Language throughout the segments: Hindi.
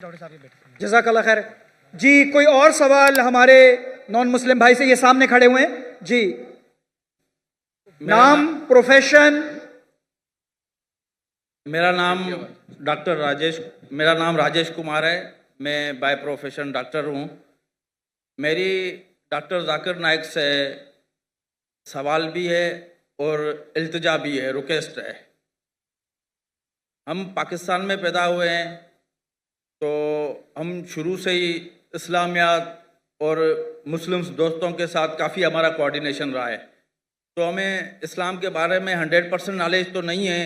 जज़ाकल्लाह खैर। जी, कोई और सवाल हमारे नॉन मुस्लिम भाई से? ये सामने खड़े हुए हैं जी। नाम, प्रोफेशन? मेरा नाम राजेश कुमार है। मैं बाय प्रोफेशन डॉक्टर हूँ। मेरी डॉक्टर जाकिर नाइक से सवाल भी है और इल्तिजा भी है, रिक्वेस्ट है। हम पाकिस्तान में पैदा हुए हैं, तो हम शुरू से ही इस्लामियात और मुस्लिम दोस्तों के साथ काफ़ी हमारा कोऑर्डिनेशन रहा है। तो हमें इस्लाम के बारे में 100% नॉलेज तो नहीं है,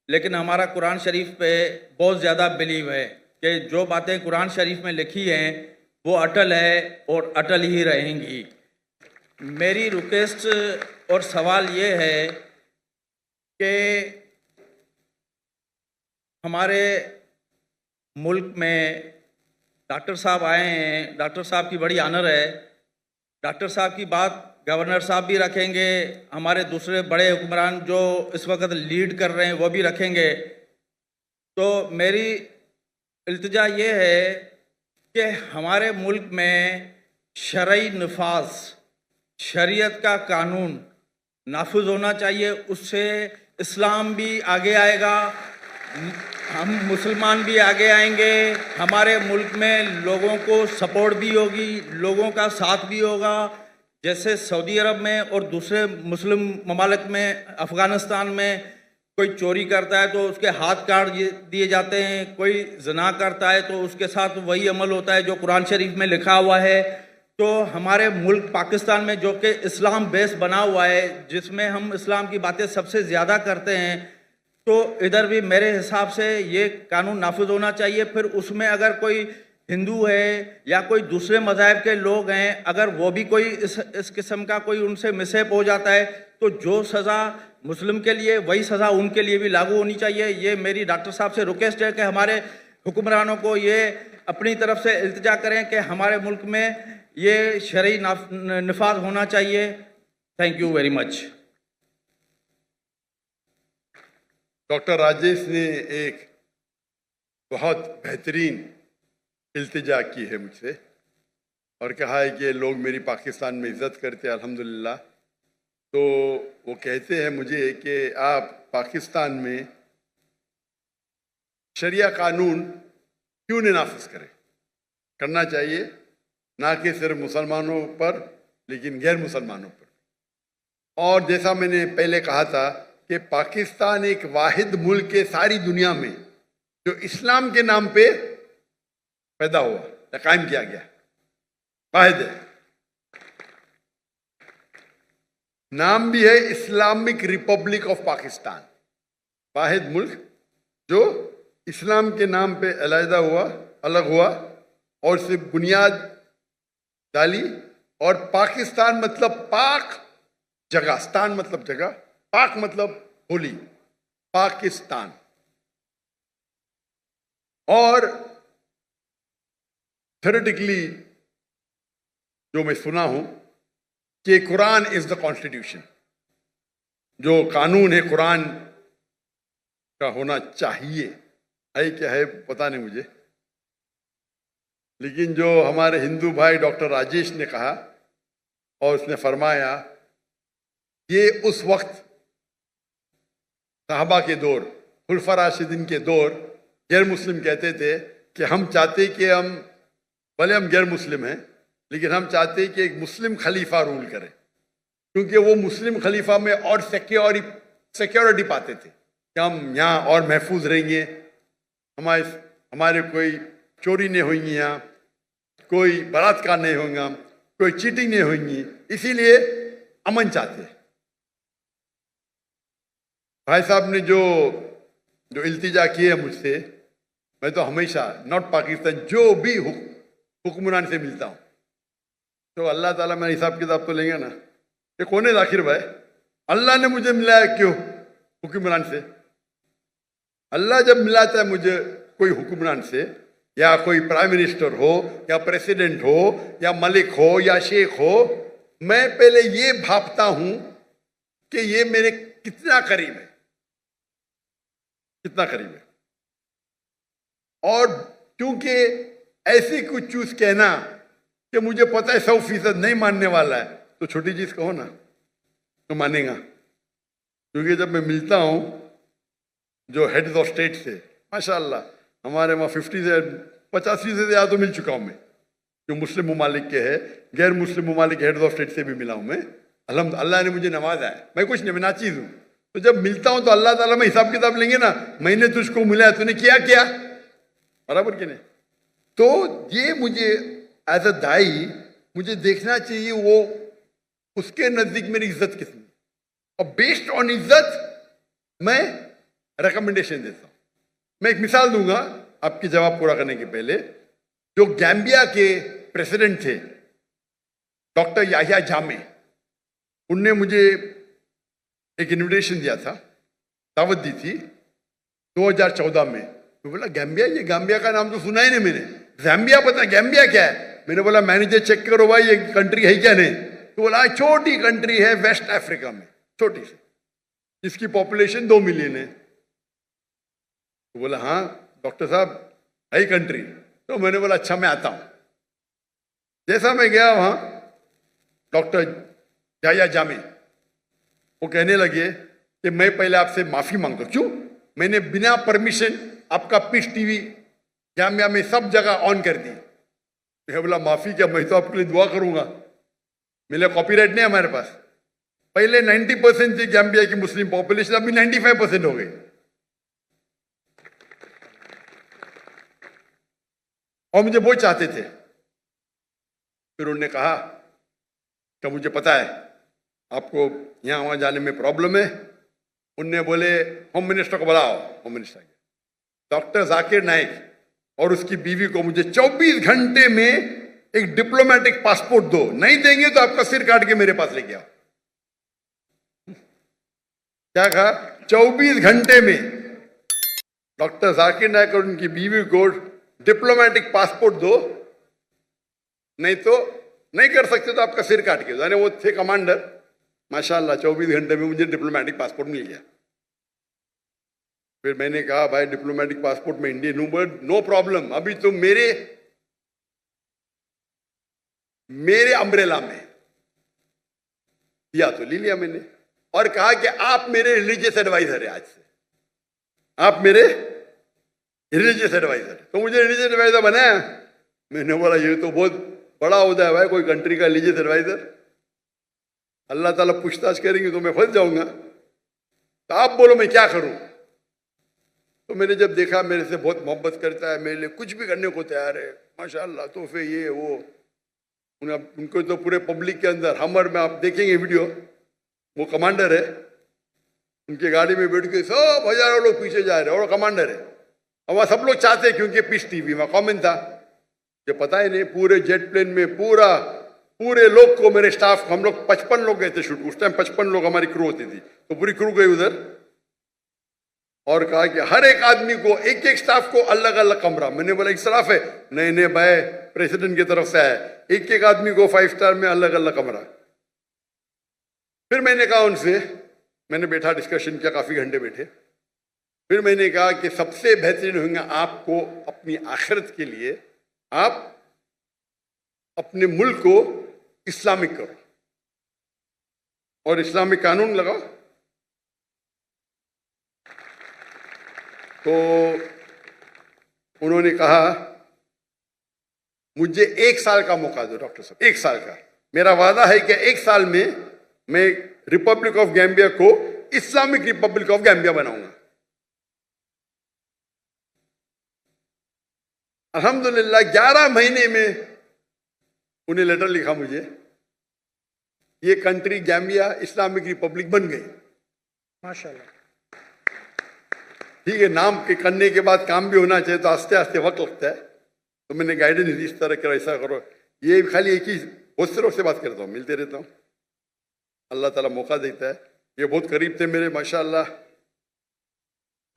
लेकिन हमारा कुरान शरीफ पे बहुत ज़्यादा बिलीव है कि जो बातें कुरान शरीफ में लिखी हैं वो अटल है और अटल ही रहेंगी। मेरी रिक्वेस्ट और सवाल ये है कि हमारे मुल्क में डॉक्टर साहब आए हैं, डॉक्टर साहब की बड़ी ऑनर है। डॉक्टर साहब की बात गवर्नर साहब भी रखेंगे, हमारे दूसरे बड़े हुक्मरान जो इस वक्त लीड कर रहे हैं वो भी रखेंगे। तो मेरी इल्तिजा ये है कि हमारे मुल्क में शरई नफाज, शरीयत का कानून नाफिज होना चाहिए। उससे इस्लाम भी आगे आएगा, हम मुसलमान भी आगे आएंगे, हमारे मुल्क में लोगों को सपोर्ट भी होगी, लोगों का साथ भी होगा। जैसे सऊदी अरब में और दूसरे मुस्लिम ममालिक में, अफ़गानिस्तान में कोई चोरी करता है तो उसके हाथ काट दिए जाते हैं, कोई ज़ना करता है तो उसके साथ वही अमल होता है जो कुरान शरीफ में लिखा हुआ है। तो हमारे मुल्क पाकिस्तान में, जो कि इस्लाम बेस बना हुआ है, जिसमें हम इस्लाम की बातें सबसे ज़्यादा करते हैं, तो इधर भी मेरे हिसाब से ये कानून नाफिज होना चाहिए। फिर उसमें अगर कोई हिंदू है या कोई दूसरे मज़हब के लोग हैं, अगर वो भी कोई इस किस्म का कोई उनसे मिसहैप हो जाता है, तो जो सज़ा मुस्लिम के लिए वही सज़ा उनके लिए भी लागू होनी चाहिए। ये मेरी डॉक्टर साहब से रिक्वेस्ट है कि हमारे हुक्मरानों को ये अपनी तरफ से इल्तिजा करें कि हमारे मुल्क में ये शरई नफाज होना चाहिए। Thank you very much. Doctor Rajesh ने एक बहुत बेहतरीन इल्तिजा की है मुझसे और कहा है कि लोग मेरी पाकिस्तान में इज़्ज़त करते हैं, अल्हम्दुलिल्लाह। तो वो कहते हैं मुझे कि आप पाकिस्तान में शरिया कानून क्यों नहीं नाफिज करें। करना चाहिए, ना कि सिर्फ मुसलमानों पर लेकिन गैर मुसलमानों पर। और जैसा मैंने पहले कहा था कि पाकिस्तान एक वाहिद मुल्क है सारी दुनिया में जो इस्लाम के नाम पे पैदा हुआ या कायम किया गया, वाहिद है। नाम भी है इस्लामिक रिपब्लिक ऑफ पाकिस्तान, वाहिद मुल्क जो इस्लाम के नाम पे अलहदा हुआ, अलग हुआ और सिर्फ बुनियाद डाली। और पाकिस्तान मतलब पाक जगह, स्तान मतलब जगह, पाक मतलब होली, पाकिस्तान। और थ्योरेटिकली जो मैं सुना हूं कि कुरान इज द कॉन्स्टिट्यूशन, जो कानून है कुरान का होना चाहिए। है क्या है पता नहीं मुझे, लेकिन जो हमारे हिंदू भाई डॉक्टर राजेश ने कहा और उसने फरमाया, ये उस वक्त साहबा के दौर, खुलफा राशिदीन के दौर, गैर मुस्लिम कहते थे कि हम चाहते कि हम, भले हम गैर मुस्लिम हैं, लेकिन हम चाहते कि एक मुस्लिम खलीफा रूल करे, क्योंकि वो मुस्लिम खलीफा में और सिक्योरिटी पाते थे कि हम यहाँ और महफूज रहेंगे, हमारे कोई चोरी नहीं होंगी, यहाँ कोई बलात्कार नहीं होगा, कोई चीटिंग नहीं होगी, इसीलिए अमन चाहते हैं। भाई साहब ने जो इल्तिजा की है मुझसे, मैं तो हमेशा नॉट पाकिस्तान जो भी हुक्मरान से मिलता हूँ तो अल्लाह ताला मेरा हिसाब किताब तो लेंगे ना। ये कौन है जाकिर भाई? अल्लाह ने मुझे मिलाया क्यों हुक्मरान से? अल्लाह जब मिलाता है मुझे कोई हुक्मरान से, या कोई प्राइम मिनिस्टर हो या प्रेसिडेंट हो या मलिक हो या शेख हो, मैं पहले ये भापता हूं कि ये मेरे कितना करीब है, कितना करीब है। और क्योंकि ऐसी कुछ चीज कहना कि मुझे पता है 100% नहीं मानने वाला है, तो छोटी चीज कहो ना तो मानेगा। क्योंकि जब मैं मिलता हूं जो हेड्स ऑफ स्टेट से, माशाल्लाह हमारे वहाँ 50 से 85 से ज़्यादा तो मिल चुका हूं मैं, जो मुस्लिम ममालिक के है, गैर मुस्लिम ममालिक हेड्स ऑफ स्टेट से भी मिला हूं मैं। अल्लाह ने मुझे नवाजा है, मैं कुछ नहीं, मैं नाचीज हूँ। तो जब मिलता हूं तो अल्लाह ताला में हिसाब किताब लेंगे ना, मैंने तुझको मिला, तूने किया क्या, बराबर कि नहीं। तो ये मुझे एज अ दाई मुझे देखना चाहिए वो उसके नजदीक मेरी इज्जत कितनी, और बेस्ड ऑन इज्जत मैं रिकमेंडेशन देता हूं। मैं एक मिसाल दूंगा आपकी जवाब पूरा करने के पहले। जो गैम्बिया के प्रेसिडेंट थे डॉक्टर याहिया जामे, उनने मुझे एक इनविटेशन दिया था, दावत दी थी 2014 में। मैं बोला गैम्बिया, ये गैम्बिया का नाम तो सुना ही नहीं मैंने, ज़ैम्बिया पता, गैम्बिया क्या है। मैंने बोला मैनेजर चेक करो भाई ये कंट्री है क्या नहीं। तो बोला छोटी कंट्री है वेस्ट अफ्रीका में, छोटी सी, जिसकी पॉपुलेशन 2 मिलियन है। तो बोला हाँ डॉक्टर साहब है कंट्री। तो मैंने बोला अच्छा मैं आता हूं। जैसा मैं गया वहां, डॉक्टर याहिया जामे वो कहने लगे कि मैं पहले आपसे माफी मांगता हूं। क्यों? मैंने बिना परमिशन आपका पीस टीवी जामिया में सब जगह ऑन कर दी। मैं बोला माफी क्या, मैं तो आपके लिए दुआ करूंगा, मेरे कॉपीराइट नहीं हमारे पास। पहले 90% थी गैम्बिया की मुस्लिम पॉपुलेशन, अभी 95% हो गई। और मुझे वो चाहते थे। फिर उन्होंने कहा कि मुझे पता है आपको यहां वहां जाने में प्रॉब्लम है। उनने बोले होम मिनिस्टर को बुलाओ। Home minister doctor Zakir Naik और उसकी बीवी को मुझे 24 घंटे में एक डिप्लोमेटिक पासपोर्ट दो, नहीं देंगे तो आपका सिर काट के मेरे पास लेके आओ। क्या कहा? 24 घंटे में डॉक्टर जाकिर नाइक और उनकी बीवी को डिप्लोमेटिक पासपोर्ट दो, नहीं तो नहीं कर सकते तो आपका सिर काट के दो। वो थे कमांडर, माशाल्लाह 24 घंटे में मुझे डिप्लोमेटिक पासपोर्ट मिल गया। फिर मैंने कहा भाई डिप्लोमेटिक पासपोर्ट में इंडियन हूं, बट नो प्रॉब्लम, अभी तो मेरे अम्ब्रेला में दिया तो ले लिया मैंने, और कहा कि आप मेरे रिलीजियस एडवाइजर है, आज से आप मेरे रिलीजियस एडवाइजर। तो मुझे रिलीजियस एडवाइजर बनाया। मैंने बोला ये तो बहुत बड़ा होता है भाई, कोई कंट्री का रिलीजियस एडवाइजर। अल्लाह ताला पूछताछ करेंगे तो मैं फंस जाऊंगा, तो आप बोलो मैं क्या करूं। तो मैंने जब देखा मेरे से बहुत मोहब्बत करता है, मेरे लिए कुछ भी करने को तैयार है, माशाल्लाह, तो फिर ये वो उनको तो पूरे पब्लिक के अंदर हमर में आप देखेंगे वीडियो, वो कमांडर है, उनकी गाड़ी में बैठ के सब हजारों लोग पीछे जा रहे हैं, और कमांडर है। और वहाँ सब लोग चाहते हैं क्योंकि पीस टीवी में कॉमन था, ये पता ही नहीं पूरे जेट प्लेन में पूरे लोग को, मेरे स्टाफ, हम लोग 55 लोग गए थे शूट, उस टाइम 55 लोग हमारी क्रू होती थी, तो पूरी क्रू गई उधर। और कहा कि हर एक आदमी को, एक एक स्टाफ को अलग अलग कमरा। मैंने बोला एक स्टाफ है, नहीं भाई प्रेसिडेंट की तरफ से है, एक एक आदमी को 5 स्टार में अलग अलग कमरा। फिर मैंने कहा उनसे, मैंने बैठा डिस्कशन किया, काफी घंटे बैठे। फिर मैंने कहा कि सबसे बेहतरीन होंगे आपको अपनी आखिरत के लिए, आप अपने मुल्क को इस्लामिक करो और इस्लामिक कानून लगाओ। तो उन्होंने कहा मुझे 1 साल का मौका दो डॉक्टर साहब, 1 साल का। मेरा वादा है कि 1 साल में मैं रिपब्लिक ऑफ गैम्बिया को इस्लामिक रिपब्लिक ऑफ गैम्बिया बनाऊंगा। अल्हम्दुलिल्लाह 11 महीने में उन्हें लेटर लिखा मुझे, ये कंट्री गैम्बिया इस्लामिक रिपब्लिक बन गई, माशाल्लाह। ठीक है, नाम के करने के बाद काम भी होना चाहिए, तो आस्ते आस्ते वक्त लगता है। तो मैंने गाइडेंस दी, इस तरह करो, ऐसा करो। ये खाली एक ही, बहुत से लोग से बात करता हूँ, मिलते रहता हूँ, अल्लाह ताला मौका देता है। ये बहुत करीब थे मेरे, माशाल्लाह।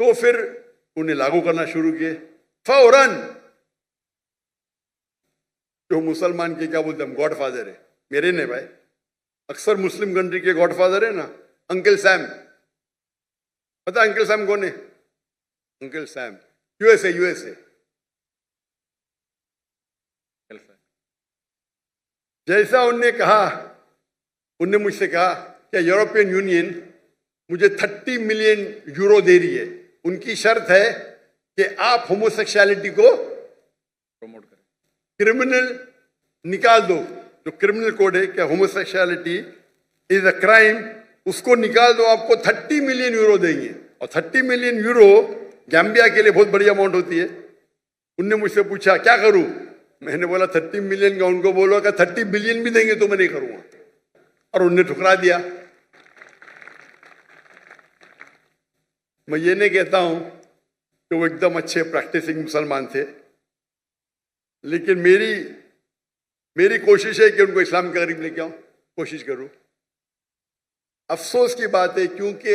तो फिर उन्हें लागू करना शुरू किए फौरन। जो मुसलमान के क्या बोलते हैं, गॉड फादर है मेरे ने भाई, अक्सर मुस्लिम कंट्री के गॉड फादर है ना, अंकल सैम। पता अंकल सैम कौन है? अंकल सैम यूएसए जैसा उनने मुझसे कहा कि यूरोपियन यूनियन मुझे 30 मिलियन यूरो दे रही है, उनकी शर्त है कि आप होमोसेक्सुअलिटी को प्रमोट करें, क्रिमिनल निकाल दो, जो क्रिमिनल कोड है कि होमोसेक्सुअलिटी इज अ क्राइम, उसको निकाल दो, आपको 30 मिलियन यूरो देंगे। और 30 मिलियन यूरो गैम्बिया के लिए बहुत बड़ी अमाउंट होती है। उनने मुझसे पूछा क्या करूं, मैंने बोला 30 मिलियन का, उनको बोला कि 30 बिलियन भी देंगे तो मैं नहीं करूंगा, और उनने ठुकरा दिया। मैं ये नहीं कहता हूं कि वो एकदम अच्छे प्रैक्टिसिंग मुसलमान थे, लेकिन मेरी कोशिश है कि उनको इस्लाम के करीब लेके आऊं, कोशिश करूं। अफसोस की बात है क्योंकि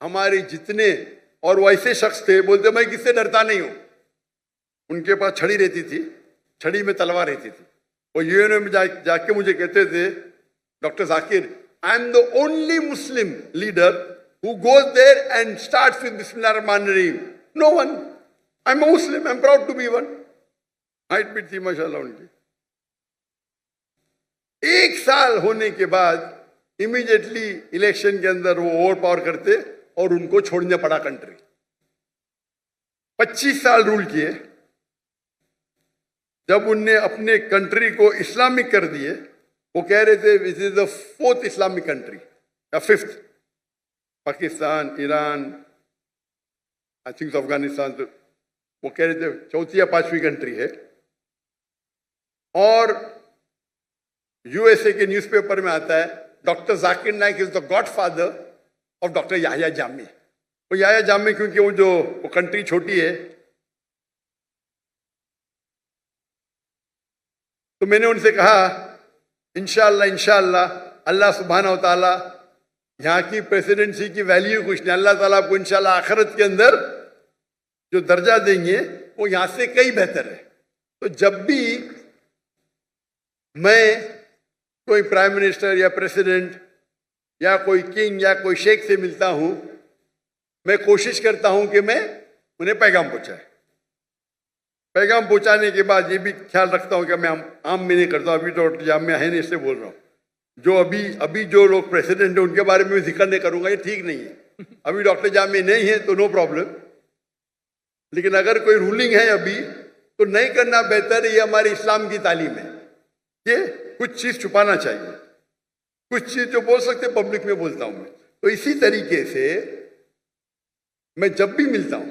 हमारे जितने, और वो ऐसे शख्स थे, बोलते मैं किससे डरता नहीं हूं, उनके पास छड़ी रहती थी, छड़ी में तलवार रहती थी। वो यूएनओ में जाके मुझे कहते थे, doctor Zakir, I am the only Muslim leader who goes there and starts with Bismillah Rahman Rahim. No one. I'm a Muslim. I'm proud to be one. Height भी थी माशाल्लाह उनकी। 1 साल होने के बाद इमीडिएटली इलेक्शन के अंदर वो ओवर पावर करते और उनको छोड़ने पड़ा कंट्री। 25 साल रूल किए। जब उनने अपने कंट्री को इस्लामिक कर दिए, वो कह रहे थे this is the 4th Islamic country या 5th, Pakistan, Iran, I think Afghanistan, तो वो कह रहे थे 4th या 5वीं कंट्री है। और यूएसए के न्यूज़पेपर में आता है doctor Zakir Naik is the godfather of doctor Yahya Jami. वो याह्या जामी क्योंकि वो कंट्री छोटी है, तो मैंने उनसे कहा इंशाअल्लाह अल्लाह सुब्हानहू व तआला, यहाँ की प्रेसिडेंसी की वैल्यू कुछ नहीं, अल्लाह ताला आपको इंशाअल्लाह आखिरत के अंदर जो दर्जा देंगे वो यहाँ से कई बेहतर है। तो जब भी मैं कोई प्राइम मिनिस्टर या प्रेसिडेंट या कोई किंग या कोई शेख से मिलता हूं, मैं कोशिश करता हूं कि मैं उन्हें पैगाम पहुंचाए। पैगाम पहुंचाने के बाद ये भी ख्याल रखता हूं कि मैं आम में नहीं करता हूं। अभी तो जामिया है नहीं, इससे बोल रहा हूं। जो अभी जो लोग प्रेसिडेंट है उनके बारे में जिक्र नहीं करूंगा, ये ठीक नहीं है। अभी डॉक्टर जामिया नहीं है तो नो प्रॉब्लम, लेकिन अगर कोई रूलिंग है अभी तो नहीं करना बेहतर है। ये हमारे इस्लाम की तालीम है, ये कुछ चीज छुपाना चाहिए, कुछ चीज जो बोल सकते पब्लिक में बोलता हूं मैं। तो इसी तरीके से मैं जब भी मिलता हूं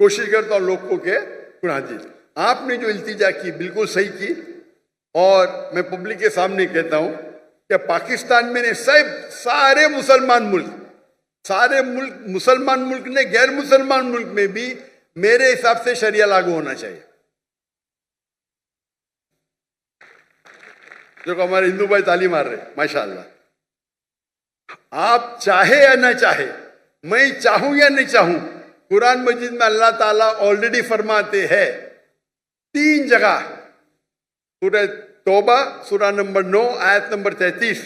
कोशिश करता हूं लोगों के जी आपने जो इल्तिजा की बिल्कुल सही की। और मैं पब्लिक के सामने कहता हूं कि पाकिस्तान में ने सारे मुसलमान मुल्क ने गैर मुसलमान मुल्क में भी मेरे हिसाब से शरिया लागू होना चाहिए। जो हमारे हिंदू भाई ताली मार रहे माशाअल्लाह। आप चाहे या ना चाहे, मैं चाहूं या नहीं चाहूं, कुरान मजीद में अल्लाह ताला ऑलरेडी फरमाते हैं 3 जगह, सूरह तौबा सूरह नंबर 9 आयत नंबर 33,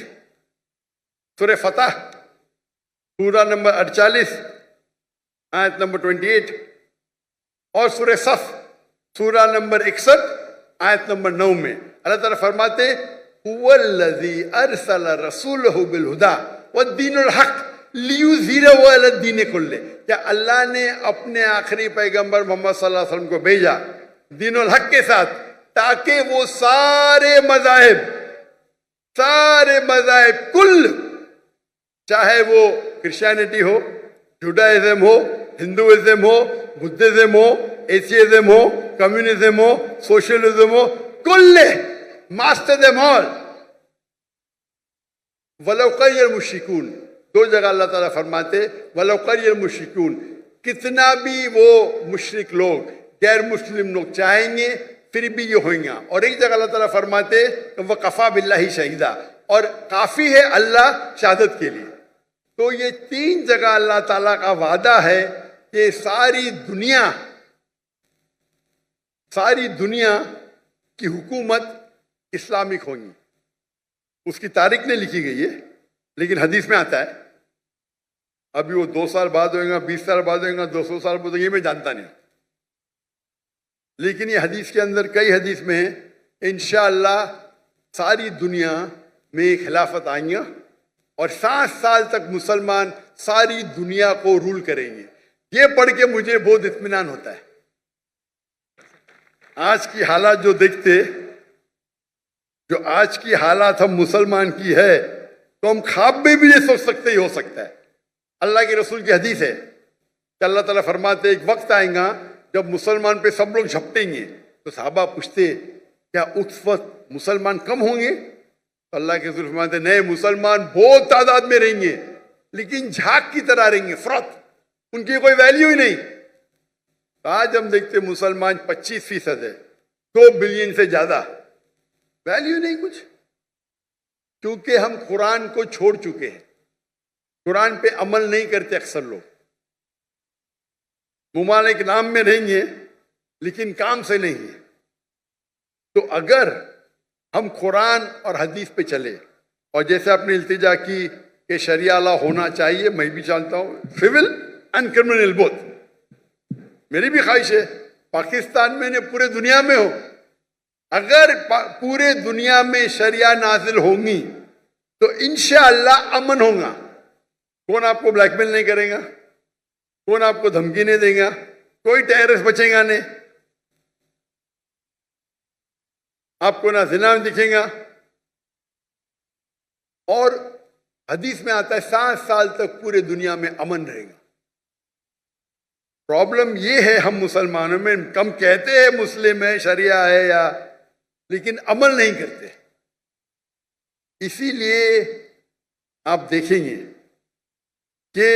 सूरह फतह सूरह नंबर 48 आयत नंबर 28 और सूरह सफ सूरह नंबर 61 आयत नंबर 9 में अल्लाह ताला फरमाते हुवल्लज़ी अरसला रसूलहु बिल हुदा वद्दीनुल हक लियुज़हिरहु अला दीन कुल्ले। क्या अल्लाह ने अपने आखिरी पैगंबर मोहम्मद सल्लल्लाहु अलैहि वसल्लम को भेजा दीनुल हक के साथ, ताकि वो सारे मज़ाहिब कुल, चाहे वो क्रिश्चियनिटी हो, जुडाइज्म हो, हिंदुइज्म हो, बुद्धिज्म हो, एथियज्म हो, कम्युनिज्म हो, सोशलिज्म हो, कुल्ले मास्टर देम ऑल वलौ करियल मुश्रिकून। 2 जगह अल्लाह ताला फरमाते वलौ करियल मुश्रिकून, कितना भी वो मुश्रिक लोग गैर मुस्लिम लोग चाहेंगे फिर भी ये होंगे। और एक जगह अल्लाह ताला फरमाते वह कफा बिल्लाही शहीदा, और काफी है अल्लाह शहादत के लिए। तो ये 3 जगह अल्लाह ताला का वादा है कि सारी दुनिया की हुकूमत इस्लामिक होगी। उसकी तारीख नहीं लिखी गई है, लेकिन हदीस में आता है। अभी वो 2 साल बाद होगा, 20 साल बाद होगा, 200 साल बाद होगा, ये मैं जानता नहीं, लेकिन ये हदीस के अंदर कई हदीस में है इंशाअल्लाह सारी दुनिया में खिलाफत आएंगे और 7 साल तक मुसलमान सारी दुनिया को रूल करेंगे। ये पढ़ के मुझे बहुत इत्मीनान होता है। आज की हालात जो देखते, जो आज की हालात हम मुसलमान की है, तो हम ख्वाब में भी नहीं सोच सकते ही हो सकता है। अल्लाह के रसूल की हदीस है कि अल्लाह ताला फरमाते एक वक्त आएगा जब मुसलमान पे सब लोग झपटेंगे। तो साहबा पूछते क्या उस वक्त मुसलमान कम होंगे? तो अल्लाह के रसूल फरमाते नए, मुसलमान बहुत तादाद में रहेंगे लेकिन झाग की तरह रहेंगे, फ्रॉथ, उनकी कोई वैल्यू ही नहीं। तो आज हम देखते मुसलमान 25% है, 2 बिलियन से ज्यादा, वैल्यू नहीं कुछ, क्योंकि हम कुरान को छोड़ चुके हैं। कुरान पे अमल नहीं करते अक्सर लोग, मुमालिक नाम में रहेंगे लेकिन काम से नहीं है। तो अगर हम कुरान और हदीस पे चले और जैसे आपने इल्तिजा की कि शरिया लॉ होना चाहिए, मैं भी जानता हूं, सिविल एंड क्रिमिनल बोथ, मेरी भी ख्वाहिश है पाकिस्तान में ने पूरे दुनिया में हो। अगर पूरे दुनिया में शरिया नाजिल होंगी तो इंशाअल्लाह अमन होगा। कौन आपको ब्लैकमेल नहीं करेगा, कौन आपको धमकी नहीं देगा, कोई टेररिस्ट बचेगा नहीं, आपको ना जिना में दिखेगा। और हदीस में आता है 7 साल तक पूरे दुनिया में अमन रहेगा। प्रॉब्लम ये है हम मुसलमानों में, कम कहते हैं मुस्लिम है, शरिया है या, लेकिन अमल नहीं करते। इसीलिए आप देखेंगे कि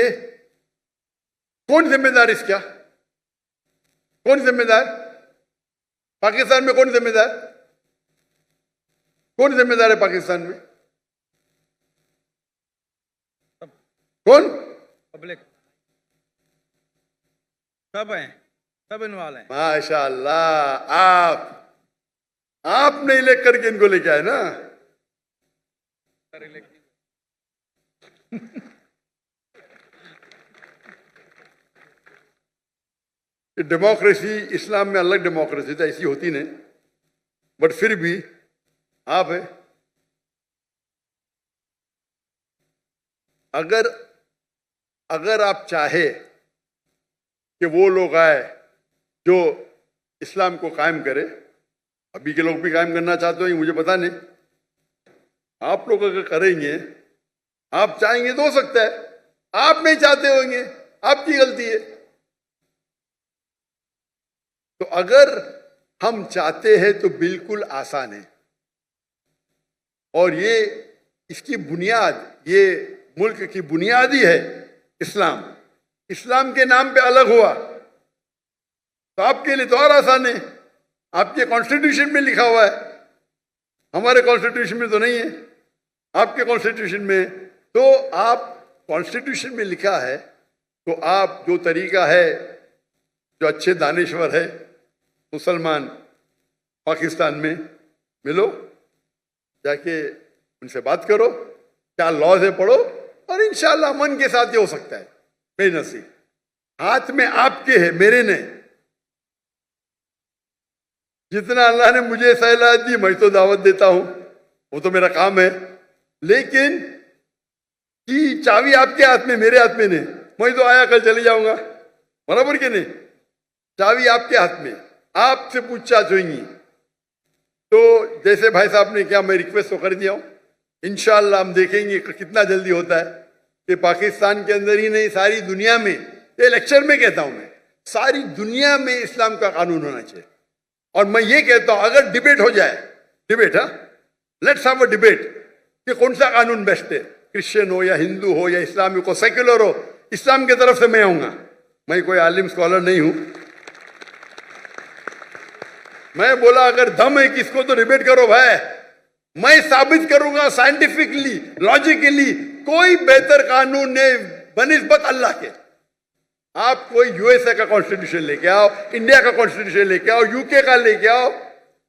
कौन जिम्मेदार इसका, कौन जिम्मेदार? पाकिस्तान में कौन जिम्मेदार? कौन जिम्मेदार है पाकिस्तान में? कौन? पब्लिक, सब हैं, सब इन्वॉल्व हैं। माशाअल्लाह, आप नहीं लेकर करके इनको लेके आए ना। डेमोक्रेसी इस्लाम में अलग डेमोक्रेसी तो ऐसी होती नहीं, बट फिर भी आप है। अगर आप चाहे कि वो लोग आए जो इस्लाम को कायम करे, अभी के लोग भी कायम करना चाहते हो मुझे पता नहीं, आप लोग अगर करेंगे, आप चाहेंगे तो हो सकता है, आप नहीं चाहते होंगे, आपकी गलती है। तो अगर हम चाहते हैं तो बिल्कुल आसान है। और ये इसकी बुनियाद, ये मुल्क की बुनियाद ही है इस्लाम। इस्लाम के नाम पे अलग हुआ तो आपके लिए तो और आसान है। आपके कॉन्स्टिट्यूशन में लिखा हुआ है, हमारे कॉन्स्टिट्यूशन में तो नहीं है, आपके कॉन्स्टिट्यूशन में। तो आप कॉन्स्टिट्यूशन में लिखा है तो आप जो तरीका है, जो अच्छे दानिश्वर है मुसलमान पाकिस्तान में, मिलो, जाके उनसे बात करो, क्या लॉज है पढ़ो, और इंशाल्लाह मन के साथ ये हो सकता है। बेनसीब हाथ में आपके है, मेरे नहीं। जितना अल्लाह ने मुझे सलाहियत दी मैं तो दावत देता हूं, वो तो मेरा काम है, लेकिन कि चाबी आपके हाथ में मेरे हाथ में नहीं। मैं तो आया कल चले जाऊंगा, बराबर के नहीं? चाबी आपके हाथ में, आपसे पूछताछ होगी। तो जैसे भाई साहब ने क्या, मैं रिक्वेस्ट तो कर दिया हूं, इंशाअल्लाह हम देखेंगे कितना जल्दी होता है कि पाकिस्तान के अंदर ही नहीं सारी दुनिया में, ये लेक्चर में कहता हूं मैं, सारी दुनिया में इस्लाम का कानून होना चाहिए। और मैं ये कहता हूं अगर डिबेट हो जाए, debate, let's have a debate कि कौन सा कानून बेस्ट है, क्रिश्चियन हो या हिंदू हो या इस्लामिक हो, सेक्युलर हो, इस्लाम की तरफ से मैं आऊंगा। मैं कोई आलिम स्कॉलर नहीं हूं, मैं बोला अगर दम है किसको तो डिबेट करो भाई, मैं साबित करूंगा साइंटिफिकली, लॉजिकली, कोई बेहतर कानून नहीं बनिस्बत अल्लाह के। आप कोई यूएसए का कॉन्स्टिट्यूशन लेके आओ, इंडिया का कॉन्स्टिट्यूशन लेके आओ, यूके का लेके आओ,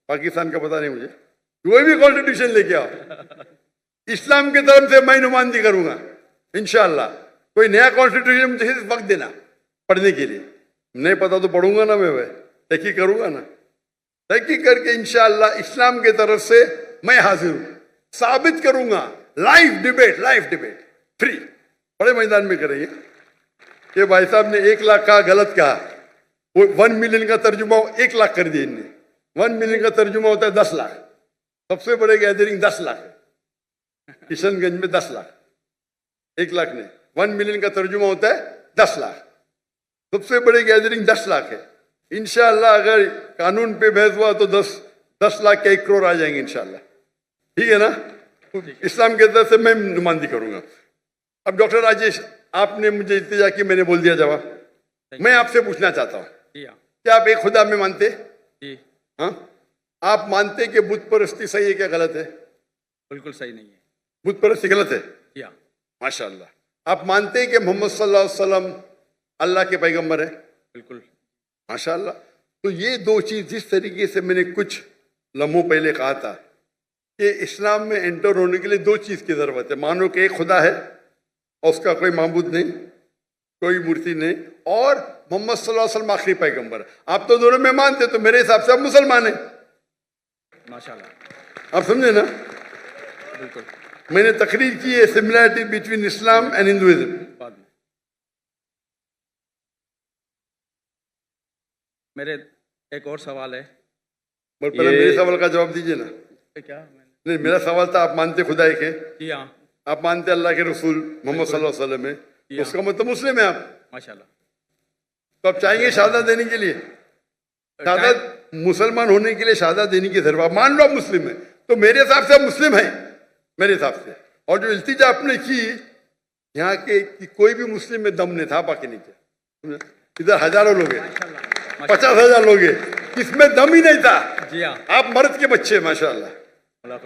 पाकिस्तान का पता नहीं मुझे, कोई भी कॉन्स्टिट्यूशन लेके आओ, इस्लाम की तरफ से मैं नुमाइंदगी करूंगा इंशाअल्लाह। कोई नया कॉन्स्टिट्यूशन मुझे वक्त देना पढ़ने के लिए, नहीं पता तो पढ़ूंगा ना मैं, तहकीक करूंगा ना। तहकीक करके इंशाअल्लाह इस्लाम के तरफ से मैं हाजिर हूं, साबित करूंगा। लाइव डिबेट फ्री, बड़े मैदान में करेंगे। ये भाई साहब ने 1 लाख कहा, गलत कहा। वो 1 मिलियन का तर्जुमा 1 लाख कर दिया इनने। 1 मिलियन का तर्जुमा होता है 10 लाख। सबसे बड़े गैदरिंग 10 लाख है, किशनगंज में 10 लाख। 1 लाख नहीं, 1 मिलियन का तर्जुमा होता है 10 लाख। सबसे बड़ी गैदरिंग 10 लाख है। इंशाअल्लाह अगर कानून पे बहस हुआ तो 10 लाख के 1 करोड़ आ जाएंगे इंशाअल्लाह। ठीक है ना? इस्लाम के तरफ से मैं नुमाइंदगी करूंगा। अब डॉक्टर राजेश, आपने मुझे इल्तिजा की, मैंने बोल दिया जवाब। मैं आपसे पूछना चाहता हूँ, क्या आप एक खुदा में मानते? हाँ, आप मानते कि बुत परस्ती सही है क्या गलत है? बिल्कुल सही नहीं है। बुत परस्ती गलत है? माशाअल्लाह। आप मानते हैं कि मोहम्मद सल्लल्लाहु अलैहि वसल्लम अल्लाह के पैगंबर है? बिल्कुल। माशाअल्लाह। तो ये 2 चीज, जिस तरीके से मैंने कुछ लम्हों पहले कहा था कि इस्लाम में एंटर होने के लिए 2 चीज की जरूरत है। मानो कि एक खुदा है और उसका कोई माबूद नहीं, कोई मूर्ति नहीं, और मोहम्मद सल्लल्लाहु अलैहि वसल्लम आखिरी पैगंबर। आप तो दोनों में मानते, तो मेरे हिसाब से आप मुसलमान हैं। माशाअल्लाह। आप समझे ना? बिल्कुल। मैंने तकरीर की है similarity between Islam and Hinduism. बाद में मेरे एक और सवाल है। पहले मेरे सवाल का जवाब दीजिए ना। क्या? नहीं, मेरा सवाल था, आप मानते खुदा एक है? जी हाँ। आप मानते अल्लाह के रसूल मोहम्मद सल्लल्लाहु अलैहि वसल्लम है, तो उसका मतलब मुस्लिम है आप। माशाल्लाह। तो आप चाहेंगे शहादत देने के लिए? शहादत, मुसलमान होने के लिए शहादत देने की जरूरत। मान लो आप मुस्लिम है, तो मेरे हिसाब से आप मुस्लिम हैं, मेरे हिसाब से। और जो इल्तिजा आपने की यहाँ के कि कोई भी मुस्लिम में दम नहीं था, बाकी नहीं किया। इधर हजारों लोग हैं, 50,000 लोग हैं, इसमें दम ही नहीं था। जी हाँ। आप मर्द के बच्चे हैं माशाल्लाह,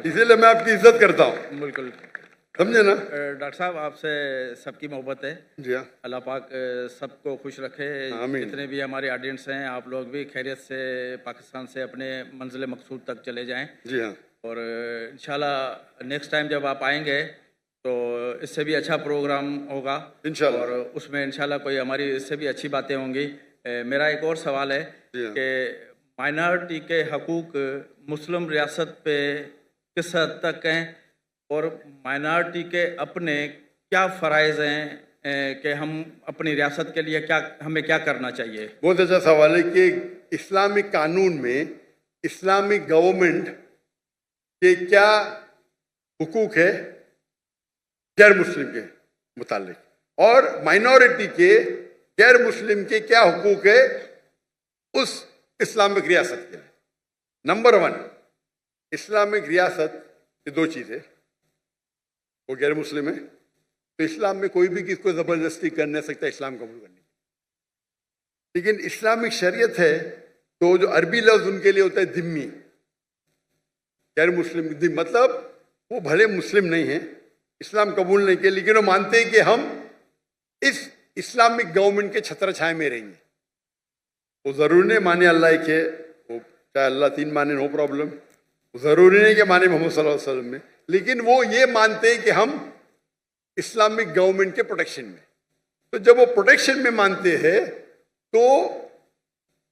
इसीलिए मैं आपकी इज्जत करता हूँ। बिल्कुल, समझे ना? डॉक्टर साहब, आपसे सबकी मोहब्बत है। जी हाँ। अल्लाह पाक सबको खुश रखे। आमीन। जितने भी हमारे ऑडियंस हैं, आप लोग भी खैरियत से पाकिस्तान से अपने मंजिल मकसूद तक चले जाएं। जी हाँ। और इंशाल्लाह नेक्स्ट टाइम जब आप आएंगे तो इससे भी अच्छा प्रोग्राम होगा इंशाल्लाह, और उसमें इंशाल्लाह कोई हमारी इससे भी अच्छी बातें होंगी। मेरा एक और सवाल है कि माइनॉरिटी के हकूक़ मुस्लिम रियासत पे किस हद तक हैं और माइनॉरिटी के अपने क्या फ़राइज़ हैं कि हम अपनी रियासत के लिए हमें क्या करना चाहिए? बहुत अच्छा सवाल है कि इस्लामिक कानून में इस्लामिक गवर्नमेंट के क्या हुकूक है गैर मुस्लिम के मुतालिक, और माइनॉरिटी के गैर मुस्लिम के क्या हुकूक है उस इस्लामिक रियासत के लिए। नंबर 1, इस्लामिक रियासत ये 2 चीज़ें, वो गैर मुस्लिम है, तो इस्लाम में कोई भी किसको ज़बरदस्ती कर नहीं सकता इस्लाम कबूल करने की। लेकिन इस्लामिक शरीयत है तो जो अरबी लफ्ज़ उनके लिए होता है ज़िम्मी, गैर मुस्लिम, मतलब वो भले मुस्लिम नहीं है, इस्लाम कबूल नहीं किया, लेकिन वो मानते हैं कि हम इस इस्लामिक गवर्नमेंट के छत्र छाए में रहेंगे। वो ज़रूरी नहीं माने अल्लाह के, वो चाहे अल्लाह 3 माने, नो प्रॉब्लम। ज़रूरी नहीं कि माने मोहम्मद सल्लल्लाहु अलैहि वसल्लम में, लेकिन वो ये मानते हैं कि हम इस्लामिक गवर्नमेंट के प्रोटेक्शन में। तो जब वो प्रोटेक्शन में मानते हैं तो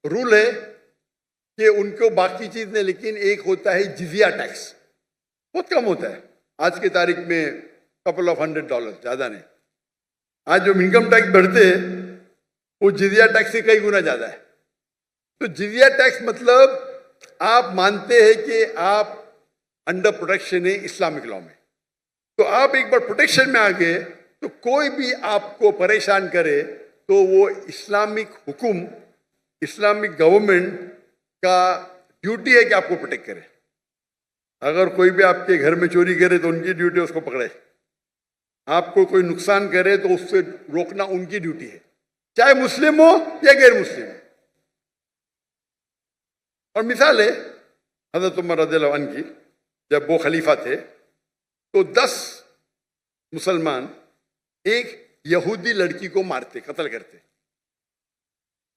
रूल है कि उनको बाकी चीज़ नहीं, लेकिन एक होता है जिजिया टैक्स, बहुत कम होता है आज की तारीख में, कपल ऑफ $100, ज़्यादा नहीं। आज जो इनकम टैक्स बढ़ते हैं वो जिजिया टैक्स से कई गुना ज़्यादा है। तो जिजिया टैक्स मतलब आप मानते हैं कि आप अंडर प्रोटेक्शन है इस्लामिक लॉ में। तो आप एक बार प्रोटेक्शन में आ गए तो कोई भी आपको परेशान करे तो वो इस्लामिक हुकुम, इस्लामिक गवर्नमेंट का ड्यूटी है कि आपको प्रोटेक्ट करे। अगर कोई भी आपके घर में चोरी करे तो उनकी ड्यूटी है उसको पकड़े, आपको कोई नुकसान करे तो उससे रोकना उनकी ड्यूटी है, चाहे मुस्लिम हो या गैर मुस्लिम हो। और मिसाल है हज़रत उमर रज़ियल्लाहु अन्हु की, जब वो खलीफा थे तो 10 मुसलमान एक यहूदी लड़की को मारते, कत्ल करते,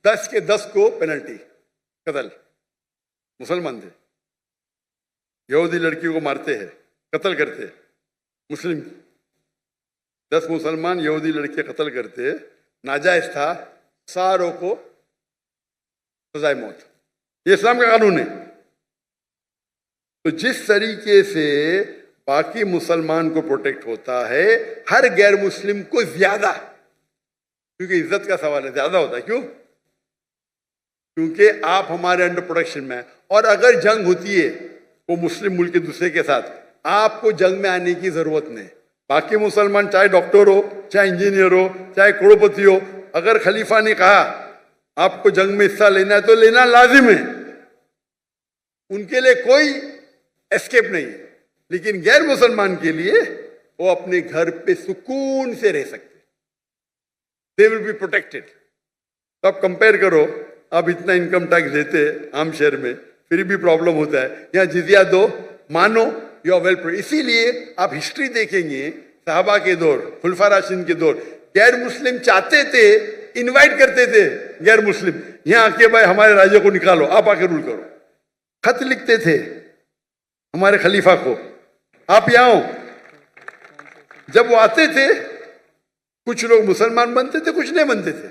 10 के 10 को पेनल्टी, कत्ल। मुसलमान थे, यहूदी लड़की को मारते हैं, कत्ल करते, मुस्लिम 10 मुसलमान यहूदी लड़के कत्ल करते, नाजायज था, सारों को सजाए मौत। ये इस्लाम का कानून है। तो जिस तरीके से बाकी मुसलमान को प्रोटेक्ट होता है, हर गैर मुस्लिम को ज्यादा, क्योंकि इज्जत का सवाल है, ज्यादा होता है। क्यों? क्योंकि आप हमारे अंडर प्रोटेक्शन में हैं, और अगर जंग होती है वो मुस्लिम मुल्क के दूसरे के साथ, आपको जंग में आने की जरूरत नहीं। बाकी मुसलमान चाहे डॉक्टर हो, चाहे इंजीनियर हो, चाहे करोड़पति हो, अगर खलीफा ने कहा आपको जंग में हिस्सा लेना है तो लेना लाजिम है, उनके लिए कोई एस्केप नहीं है। लेकिन गैर मुसलमान के लिए वो अपने घर पे सुकून से रह सकते, दे विल बी प्रोटेक्टेड। तो आप कंपेयर करो, आप इतना इनकम टैक्स देते आम शहर में, फिर भी प्रॉब्लम होता है। यहाँ जिजिया दो, मानो, यू आर वेल प्रोटेक्टेड। इसीलिए आप हिस्ट्री देखेंगे, साहबा के दौर, खुलफा राशिदीन के दौर, गैर मुस्लिम चाहते थे, इनवाइट करते थे गैर मुस्लिम, यहाँ आके भाई हमारे राज्य को निकालो, आप आके रूल करो। खत लिखते थे हमारे खलीफा को, आप यहाँ आओ। जब वो आते थे, कुछ लोग मुसलमान बनते थे, कुछ नहीं बनते थे।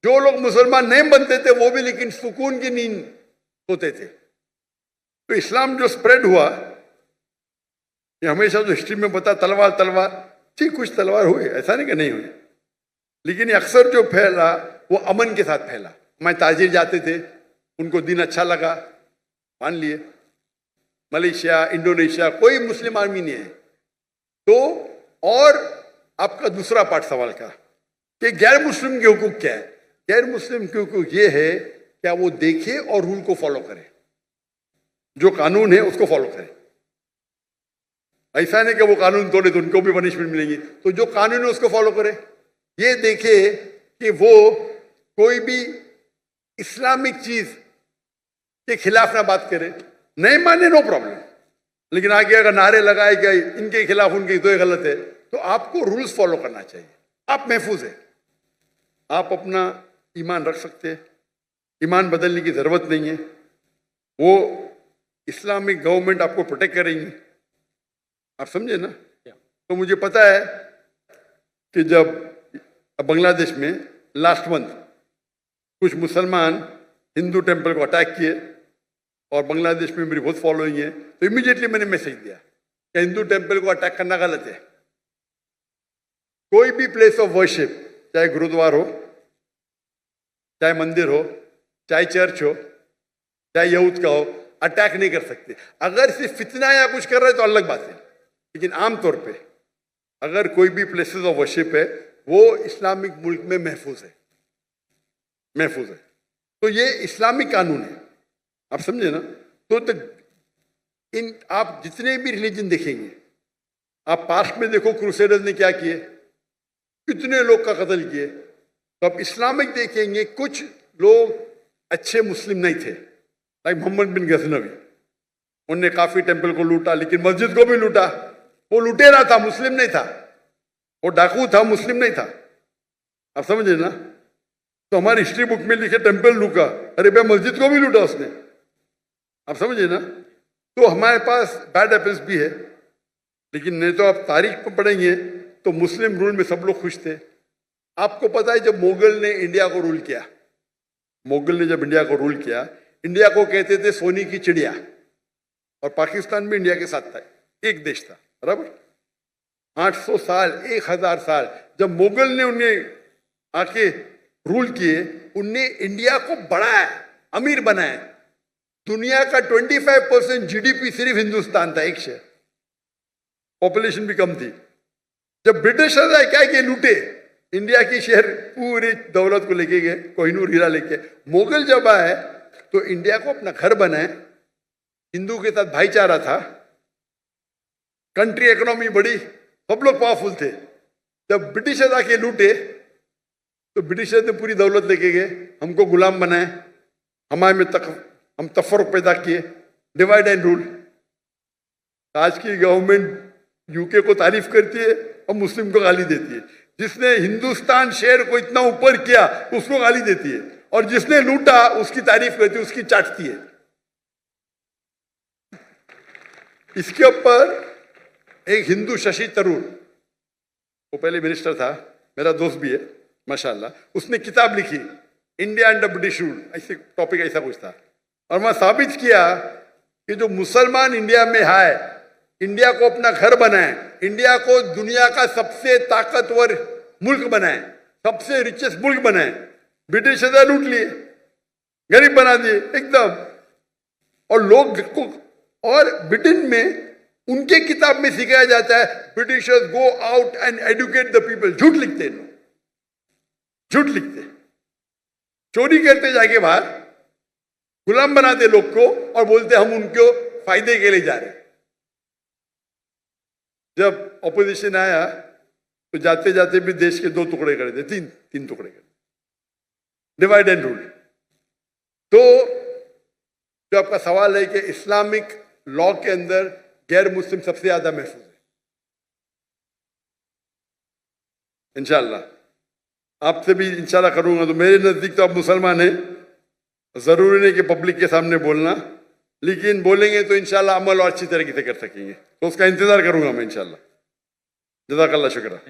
जो लोग मुसलमान नहीं बनते थे वो भी लेकिन सुकून की नींद होते थे। तो इस्लाम जो स्प्रेड हुआ, ये हमेशा जो हिस्ट्री में बता, तलवार तलवार, ठीक कुछ तलवार हुए, ऐसा नहीं कि नहीं हुए, लेकिन अक्सर जो फैला वो अमन के साथ फैला। हमारे ताजिर जाते थे, उनको दिन अच्छा लगा, मान लिए। मलेशिया, इंडोनेशिया, कोई मुस्लिम आर्मी नहीं है। तो और आपका दूसरा पार्ट सवाल का कि गैर मुस्लिम के हुकूक क्या है? गैर मुस्लिम के हुकूक ये है क्या वो देखे और रूल को फॉलो करे, जो कानून है उसको फॉलो करे। ऐसा नहीं कि वो कानून तोड़े तो उनको भी पनिशमेंट मिलेगी, तो जो कानून है उसको फॉलो करे। ये देखे कि वो कोई भी इस्लामिक चीज के खिलाफ ना बात करे, नहीं माने नो प्रॉब्लम, लेकिन आगे अगर नारे लगाए गए इनके खिलाफ उनके तो ये गलत है, तो आपको रूल्स फॉलो करना चाहिए। आप महफूज है, आप अपना ईमान रख सकते हैं, ईमान बदलने की जरूरत नहीं है। वो इस्लामिक गवर्नमेंट आपको प्रोटेक्ट करेंगी, आप समझे ना। तो मुझे पता है कि जब बांग्लादेश में लास्ट मंथ कुछ मुसलमान हिंदू टेम्पल को अटैक किए, और बांग्लादेश में मेरी बहुत फॉलोइंग है, तो इमीडिएटली मैंने मैसेज दिया कि हिंदू टेम्पल को अटैक करना गलत है। कोई भी प्लेस ऑफ वर्शिप, चाहे गुरुद्वार हो, चाहे मंदिर हो, चाहे चर्च हो, चाहे यहूद का हो, अटैक नहीं कर सकते। अगर सिर्फ फितना या कुछ कर रहे तो अलग बात है, लेकिन आमतौर पे अगर कोई भी प्लेसेस ऑफ वर्शिप है वो इस्लामिक मुल्क में महफूज है, महफूज है। तो ये इस्लामिक कानून है, आप समझे ना। तो इन आप जितने भी रिलीजन देखेंगे, आप पास्ट में देखो क्रूसेडर्स ने क्या किए, कितने लोग का कत्ल किए। तो आप इस्लामिक देखेंगे, कुछ लोग अच्छे मुस्लिम नहीं थे, लाइक मोहम्मद बिन गजनवी, उनने काफी टेम्पल को लूटा, लेकिन मस्जिद को भी लूटा। वो लुटेरा था, मुस्लिम नहीं था, वो डाकू था, मुस्लिम नहीं था, आप समझे ना। तो हमारी हिस्ट्री बुक में लिखे टेम्पल लूटा, अरे भाई मस्जिद को भी लूटा उसने, आप समझे ना। तो हमारे पास बैड एपल्स भी है, लेकिन नहीं तो आप तारीख को पढ़ेंगे तो मुस्लिम रूल में सब लोग खुश थे। आपको पता है जब मुगल ने इंडिया को रूल किया, मुगल ने जब इंडिया को रूल किया, इंडिया को कहते थे सोने की चिड़िया, और पाकिस्तान भी इंडिया के साथ था, एक देश था, बराबर। 800 साल, 1000 साल जब मुगल ने उन्हें आके रूल किए, उनने इंडिया को बढ़ाया, अमीर बनाया। दुनिया का 25% जीडीपी सिर्फ हिंदुस्तान था, एक शहर, पॉपुलेशन भी कम थी। जब ब्रिटिशर्स आए क्या किए, लूटे इंडिया की शहर, पूरी दौलत को लेके गए, कोहिनूर हीरा लेके। मुगल जब आए तो इंडिया को अपना घर बनाए, हिंदू के साथ भाईचारा था, कंट्री इकोनॉमी बढ़ी, सब लोग पावरफुल थे। जब ब्रिटिशर्स आके लूटे तो ब्रिटिशर्स ने पूरी दौलत लेके गए, हमको गुलाम बनाए, हमारे में हम तफर्रुक पैदा किए, डिवाइड एंड रूल। आज की गवर्नमेंट यूके को तारीफ करती है और मुस्लिम को गाली देती है। जिसने हिंदुस्तान शहर को इतना ऊपर किया उसको गाली देती है, और जिसने लूटा उसकी तारीफ करती है, उसकी चाटती है। इसके ऊपर एक हिंदू शशि तरूर, वो पहले मिनिस्टर था, मेरा दोस्त भी है माशाल्लाह, उसने किताब लिखी इंडिया अंडर ब्रिटिश रूल, ऐसे टॉपिक ऐसा कुछ था, और वहां साबित किया कि जो मुसलमान इंडिया में है, इंडिया को अपना घर बनाए, इंडिया को दुनिया का सबसे ताकतवर मुल्क बनाए, सबसे रिचेस्ट मुल्क बनाए। ब्रिटिश ने लूट लिए, गरीब बना दिए एकदम। और लोग को, और ब्रिटेन में उनके किताब में सिखाया जाता है Britishers go out and educate the people. झूठ लिखते हैं लोग, झूठ लिखते, चोरी करते जाके बाहर, गुलाम बनाते लोग को और बोलते हम उनको फायदे के लिए जा रहे हैं। जब ऑपोजिशन आया तो जाते जाते भी देश के 2 टुकड़े कर दिए, तीन टुकड़े कर, डिवाइड एंड रूल। तो जो आपका सवाल है कि इस्लामिक लॉ के अंदर गैर मुस्लिम सबसे ज्यादा महफूज है, इंशाल्लाह आपसे भी इंशाल्लाह करूंगा। तो मेरे नजदीक तो आप मुसलमान हैं, जरूरी नहीं कि पब्लिक के सामने बोलना, लेकिन बोलेंगे तो इंशाल्लाह अमल और अच्छी तरीके से कर सकेंगे। तो उसका इंतजार करूंगा मैं इंशाल्लाह। जज़ाकल्लाह, शुक्र।